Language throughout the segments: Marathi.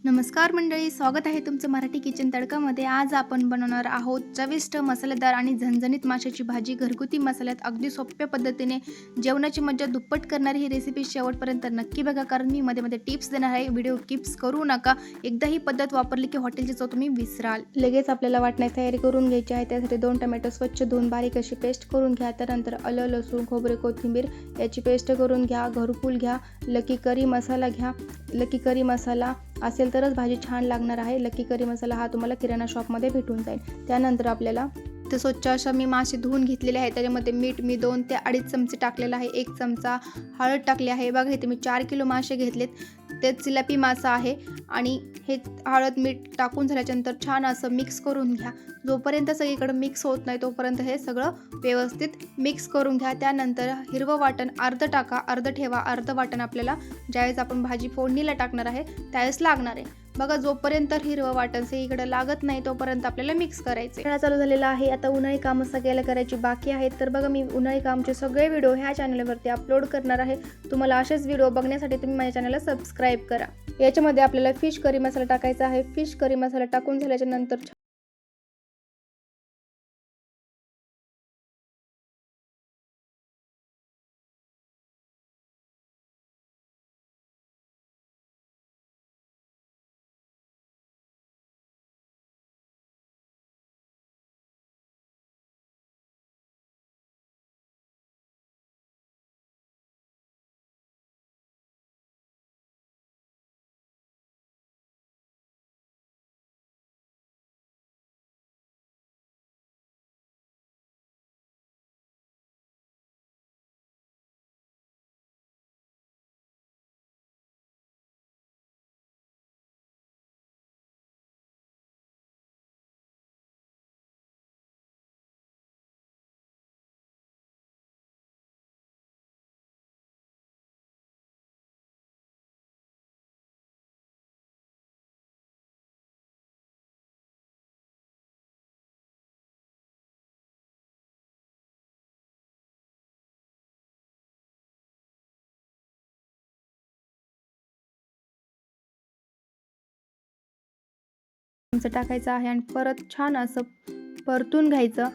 नमस्कार मंडळी, स्वागत आहे तुमचं मराठी किचन तडकामध्ये। आज आपण बनवणार आहोत चविष्ट मसालेदार आणि झणझणीत माशाची भाजी घरगुती मसाल्यात अगदी सोप्या पद्धतीने। जेवणाची मज्जा दुप्पट करणारी ही रेसिपी शेवटपर्यंत नक्की बघा, कारण मी मध्ये मध्ये टिप्स देणार आहे। व्हिडिओ स्किप करू नका। एकदा ही पद्धत वापरली की हॉटेलची चव तुम्ही विसराल। लगेच आपल्याला वाटण्याची तयारी करून घ्यायची आहे। त्यासाठी 2 टोमॅटो स्वच्छ धुवून बारीक अशी पेस्ट करून घ्या। त्यानंतर आलं, लसूण, खोबरे, कोथिंबीर याची पेस्ट करून घ्या। घरकुल घ्या। लकी करी मसाला घ्या। लकी करी मसाला असेल तरच भाजी छान लागणार आहे। लकी करी मसाला हा तुम्हाला किराणा शॉपमध्ये भेटून जाईल। त्यानंतर आपल्याला ते स्वच्छ अशा मी मासे धुवून घेतलेले आहे। त्याच्यामध्ये मीठ मी 2 ते 2.5 चमचे टाकलेला आहे। 1 चमचा हळद टाकली आहे। बघा इथे मी 4 किलो मासे घेतलेत। ते जिलेबी मासा आहे आणि हे हळद मीठ टाकून झाल्यानंतर छान असं मिक्स करून घ्या। जोपर्यंत सगळीकडे मिक्स होत नाही तोपर्यंत हे सगळं व्यवस्थित मिक्स करून घ्या। त्यानंतर हिरवं वाटण अर्ध टाका, अर्ध ठेवा। अर्ध वाटण आपल्याला ज्यावेळेस आपण भाजी फोडणीला टाकणार आहे त्यावेळेस लागणार आहे। बघा जोपर्यंत हिरवं वाटण सगळीकडे लागत नाही तोपर्यंत आपल्याला मिक्स करायचे। चालू झालेला आहे। आता उन्हाळी कामं सगळ्याला करायची बाकी आहेत। तर बघा मी उन्हाळी कामचे सगळे व्हिडिओ ह्या चॅनलवरती अपलोड करणार आहे। तुम्हाला असेच व्हिडिओ बघण्यासाठी तुम्ही माझ्या चॅनलला सबस्क्राईब करा। याच्यामध्ये आपल्याला फिश करी मसाला टाकायचा आहे। फिश करी मसाला टाकून झाल्याच्या नंतर टाकायचं आहे आणि परत छान असं परतून घ्यायचं।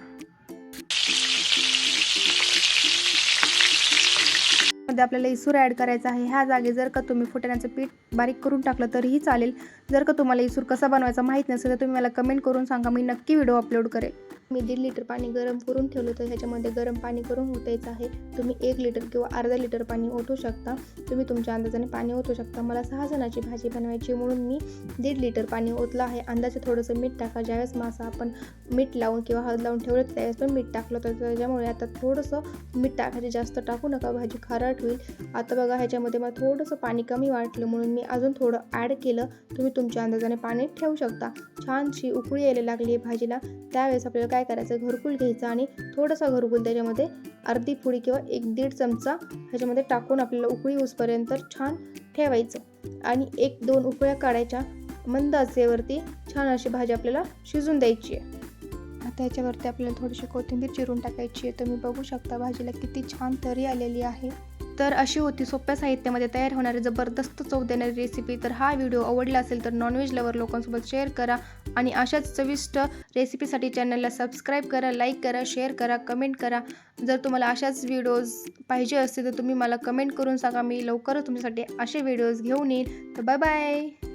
मध्ये आपल्याला इसूर ॲड करायचा आहे। ह्या जागी जर का तुम्ही फुटाण्याचं पीठ बारीक करून टाकलं तरीही चालेल। जर का तुम्हाला इसूर कसा बनवायचा माहीत नसेल तर तुम्ही मला कमेंट करून सांगा, मी नक्की व्हिडिओ अपलोड करेन। मी 1.5 लिटर पाणी गरम करून ठेवलं तर ह्याच्यामध्ये गरम पाणी करून ओतायचं आहे। तुम्ही 1 लिटर किंवा अर्धा लिटर पाणी ओतू शकता। तुम्ही तुमच्या अंदाजाने पाणी ओतू शकता। मला 6 जणांची भाजी बनवायची म्हणून मी 1.5 लिटर पाणी ओतलं आहे। अंदाजे थोडंसं मीठ टाका। ज्यावेळेस मासा आपण मीठ लावून किंवा हळद लावून ठेवलं त्यावेळेस पण मीठ टाकलं तर त्याच्यामुळे आता थोडंसं मीठ टाकायचं, जास्त टाकू नका, भाजी खारट होईल। आता बघा ह्याच्यामध्ये मला थोडंसं पाणी कमी वाटलं म्हणून मी अजून थोडं ॲड केलं। तुम्ही तुमच्या अंदाजाने पाणी ठेवू शकता। छानशी उकळी यायला लागली आहे भाजीला, त्यावेळेस आपल्याला काय करायचं, घरकुल घ्यायचं आणि थोडासा घरकुल त्याच्यामध्ये अर्धी पुडी किंवा 1-1.5 चमचा ह्याच्यामध्ये टाकून आपल्याला उकळी होईपर्यंत छान ठेवायचं आणि 1-2 उकळ्या काढायच्या। मंद आचेवरती छान अशी भाजी आपल्याला शिजून द्यायची आहे। आता ह्याच्यावरती आपल्याला थोडीशी कोथिंबीर चिरून टाकायची आहे। तुम्ही बघू शकता भाजीला किती छान तरी आलेली आहे। तर अशी होती सोप्या साहित्यामध्ये तयार होणारी जबरदस्त चव देणारी रेसिपी। तर हा व्हिडिओ आवडला असेल तर नॉनव्हेज लवर लोकांसोबत शेअर करा आणि अशाच चविष्ट रेसिपीसाठी चॅनलला सबस्क्राईब करा, लाईक करा, शेअर करा, कमेंट करा। जर तुम्हाला अशाच व्हिडिओज पाहिजे असतील तर तुम्ही मला कमेंट करून सांगा। मी लवकरच तुमच्यासाठी असे व्हिडिओज घेऊन येईन। तर बाय बाय।